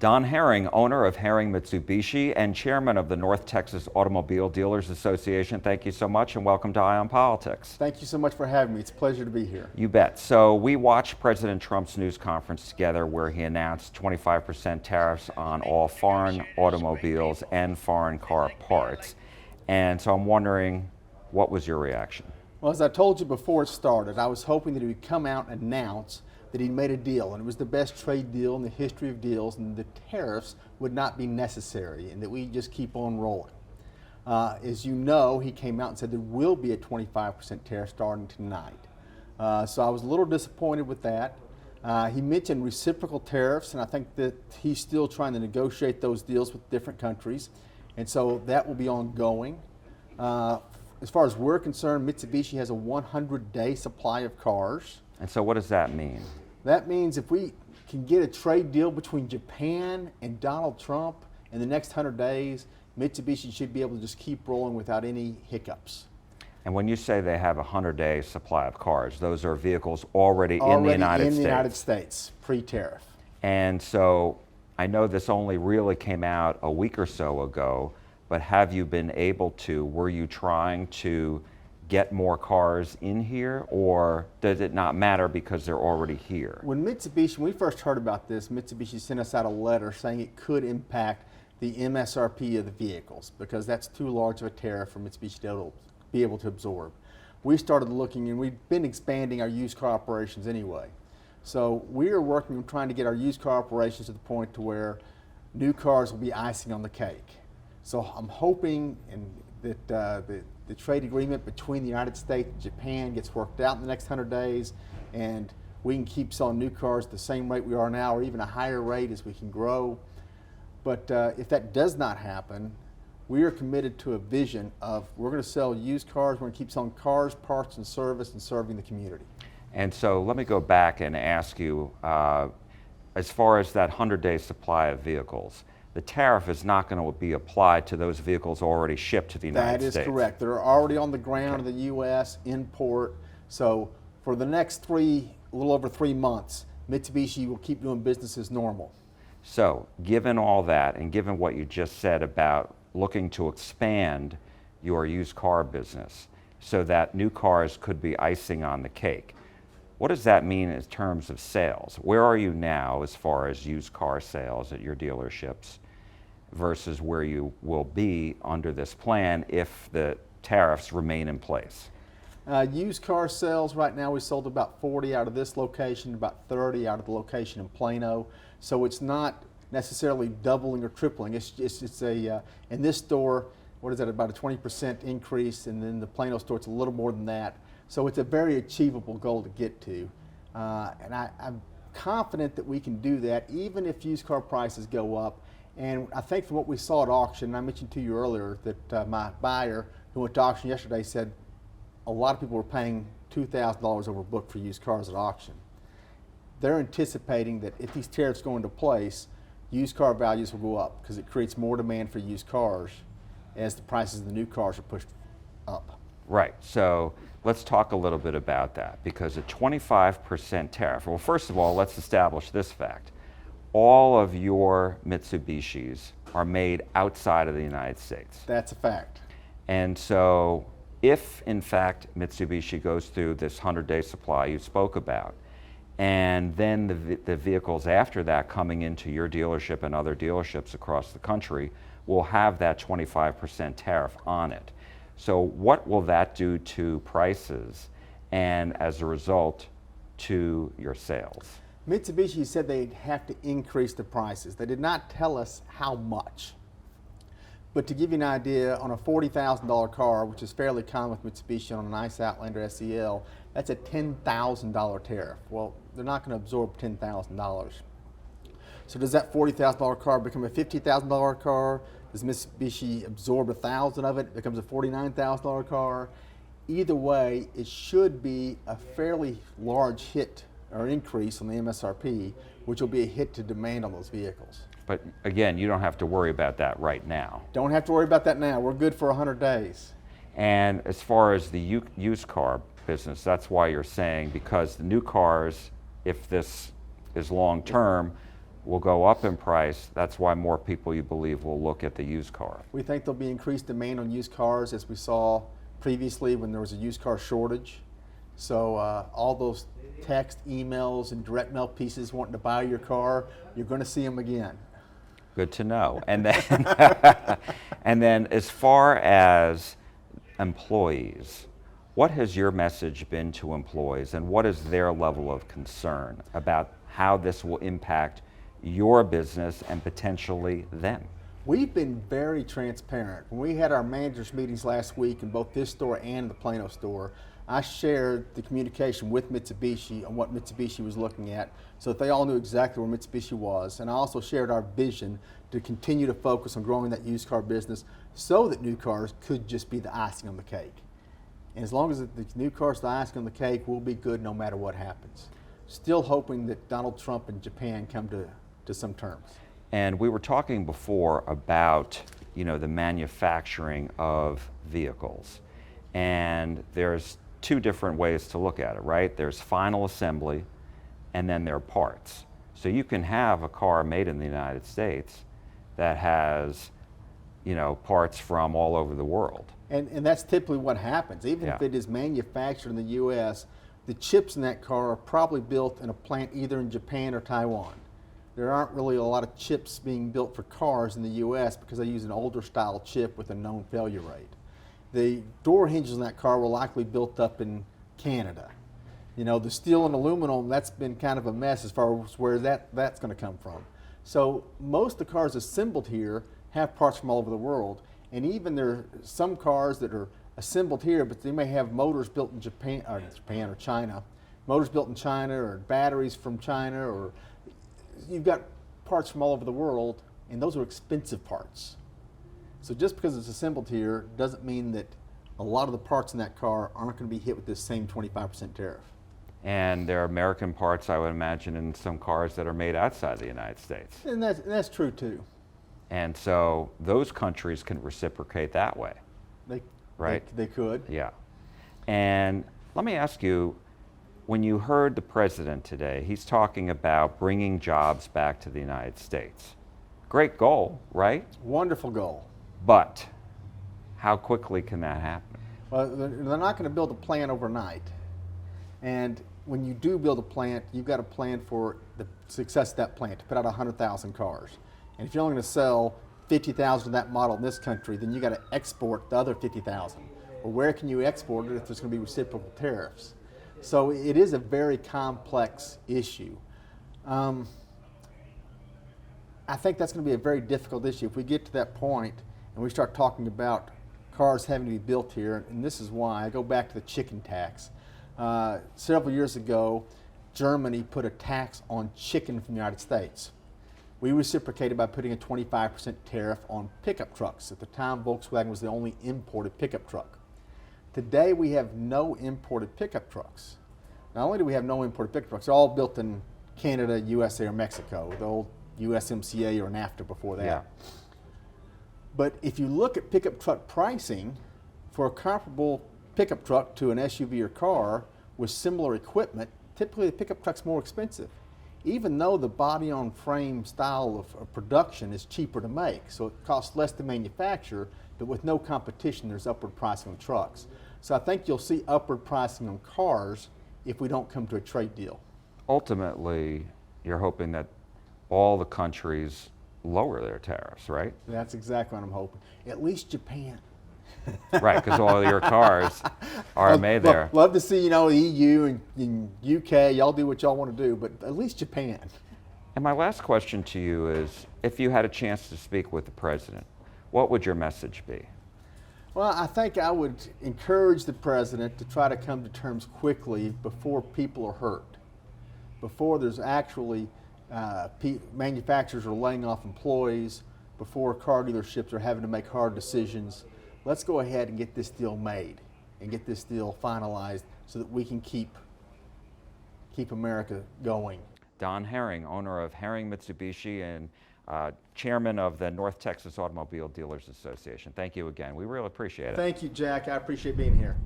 Don Herring, owner of Herring Mitsubishi and chairman of the North Texas Automobile Dealers Association. Thank you so much and welcome to Eye on Politics. Thank you so much for having me. It's a pleasure to be here. You bet. So we watched President Trump's news conference together where he announced 25% tariffs on all foreign automobiles and foreign car parts. And so I'm wondering, what was your reaction? Well, as I told you before it started, I was hoping that he would come out and announce that he'd made a deal, and it was the best trade deal in the history of deals, and the tariffs would not be necessary, and that we just keep on rolling. As you know, he came out and said there will be a 25% tariff starting tonight. So I was a little disappointed with that. He mentioned reciprocal tariffs, and I think that he's still trying to negotiate those deals with different countries, and so that will be ongoing. As far as we're concerned, Mitsubishi has a 100-day supply of cars. And so what does that mean? That means if we can get a trade deal between Japan and Donald Trump in the next 100 days, Mitsubishi should be able to just keep rolling without any hiccups. And when you say they have a 100-day supply of cars, those are vehicles already in the United States? In the United States, pre-tariff. And so I know this only really came out a week or so ago, but have you been able to, were you trying to get more cars in here, or does it not matter because they're already here? When we first heard about this, Mitsubishi sent us out a letter saying it could impact the MSRP of the vehicles because that's too large of a tariff for Mitsubishi to be able to absorb. We started looking, and we've been expanding our used car operations anyway. So we are working on trying to get our used car operations to the point to where new cars will be icing on the cake. So I'm hoping that the trade agreement between the United States and Japan gets worked out in the next 100 days, and we can keep selling new cars at the same rate we are now, or even a higher rate as we can grow. But if that does not happen, we are committed to a vision of we're going to sell used cars, we're going to keep selling cars, parts, and service, and serving the community. And so let me go back and ask you, as far as that 100-day supply of vehicles, the tariff is not going to be applied to those vehicles already shipped to the United States. That is correct. They're already on the ground in the U.S., in port. So for the next a little over 3 months, Mitsubishi will keep doing business as normal. So given all that, and given what you just said about looking to expand your used car business so that new cars could be icing on the cake, what does that mean in terms of sales? Where are you now as far as used car sales at your dealerships versus where you will be under this plan if the tariffs remain in place? Used car sales right now, we sold about 40 out of this location, about 30 out of the location in Plano. So it's not necessarily doubling or tripling. It's in this store, what is that, about a 20% increase, and then the Plano store, it's a little more than that. So it's a very achievable goal to get to. And I'm confident that we can do that even if used car prices go up. And I think from what we saw at auction, and I mentioned to you earlier that my buyer who went to auction yesterday said a lot of people were paying $2,000 over book for used cars at auction. They're anticipating that if these tariffs go into place, used car values will go up because it creates more demand for used cars as the prices of the new cars are pushed up. Right, so let's talk a little bit about that, because a 25% tariff, well, first of all, let's establish this fact. All of your Mitsubishis are made outside of the United States. That's a fact. And so if, in fact, Mitsubishi goes through this 100-day supply you spoke about, and then the vehicles after that coming into your dealership and other dealerships across the country will have that 25% tariff on it. So what will that do to prices and, as a result, to your sales? Mitsubishi said they'd have to increase the prices. They did not tell us how much. But to give you an idea, on a $40,000 car, which is fairly common with Mitsubishi on a nice Outlander SEL, that's a $10,000 tariff. Well, they're not going to absorb $10,000. So does that $40,000 car become a $50,000 car? Does Mitsubishi absorb 1,000 of it? It becomes a $49,000 car. Either way, it should be a fairly large hit or increase on the MSRP, which will be a hit to demand on those vehicles. But again, you don't have to worry about that right now. Don't have to worry about that now. We're good for 100 days. And as far as the used car business, that's why you're saying, because the new cars, if this is long term, will go up in price. That's why more people, you believe, will look at the used car. We think there'll be increased demand on used cars, as we saw previously when there was a used car shortage. So all those text, emails, and direct mail pieces wanting to buy your car, you're going to see them again. Good to know. And then, and then as far as employees, what has your message been to employees, and what is their level of concern about how this will impact your business and potentially them? We've been very transparent. When we had our managers meetings last week in both this store and the Plano store, I shared the communication with Mitsubishi on what Mitsubishi was looking at so that they all knew exactly where Mitsubishi was. And I also shared our vision to continue to focus on growing that used car business so that new cars could just be the icing on the cake. And as long as the new car's the icing on the cake, we'll be good no matter what happens. Still hoping that Donald Trump and Japan come to some terms. And we were talking before about, the manufacturing of vehicles. And there's two different ways to look at it, right? There's final assembly, and then there are parts. So you can have a car made in the United States that has, parts from all over the world. And that's typically what happens. Even if it is manufactured in the U.S., the chips in that car are probably built in a plant either in Japan or Taiwan. There aren't really a lot of chips being built for cars in the U.S. because they use an older style chip with a known failure rate. The door hinges in that car were likely built up in Canada. The steel and aluminum, that's been kind of a mess as far as where that's going to come from. So most of the cars assembled here have parts from all over the world. And even there are some cars that are assembled here, but they may have motors built in Japan or China, motors built in China, or batteries from China, or you've got parts from all over the world, and those are expensive parts. So just because it's assembled here doesn't mean that a lot of the parts in that car aren't going to be hit with this same 25% tariff. And there are American parts, I would imagine, in some cars that are made outside the United States. And that's true too. And so those countries can reciprocate that way, right? They could. Yeah. And let me ask you, when you heard the president today, he's talking about bringing jobs back to the United States. Great goal, right? Wonderful goal. But how quickly can that happen? Well, they're not going to build a plant overnight. And when you do build a plant, you've got to plan for the success of that plant, to put out 100,000 cars. And if you're only going to sell 50,000 of that model in this country, then you got to export the other 50,000. Well, where can you export it if there's going to be reciprocal tariffs? So it is a very complex issue. I think that's going to be a very difficult issue. If we get to that point and we start talking about cars having to be built here, and this is why, I go back to the chicken tax. Several years ago, Germany put a tax on chicken from the United States. We reciprocated by putting a 25% tariff on pickup trucks. At the time, Volkswagen was the only imported pickup truck. Today, we have no imported pickup trucks. Not only do we have no imported pickup trucks, they're all built in Canada, USA, or Mexico, the old USMCA or NAFTA before that. Yeah. But if you look at pickup truck pricing, for a comparable pickup truck to an SUV or car with similar equipment, typically the pickup truck's more expensive, even though the body-on-frame style of production is cheaper to make. So it costs less to manufacture, but with no competition, there's upward pricing on trucks. So I think you'll see upward pricing on cars if we don't come to a trade deal. Ultimately, you're hoping that all the countries lower their tariffs, right? That's exactly what I'm hoping. At least Japan. Right, because all your cars are made there. Love to see, EU and UK, y'all do what y'all want to do, but at least Japan. And my last question to you is, if you had a chance to speak with the president, what would your message be? Well, I think I would encourage the president to try to come to terms quickly before people are hurt, before there's actually manufacturers are laying off employees, before car dealerships are having to make hard decisions. Let's go ahead and get this deal made and get this deal finalized so that we can keep America going. Don Herring, owner of Herring Mitsubishi and chairman of the North Texas Automobile Dealers Association. Thank you again. We really appreciate it. Thank you, Jack. I appreciate being here.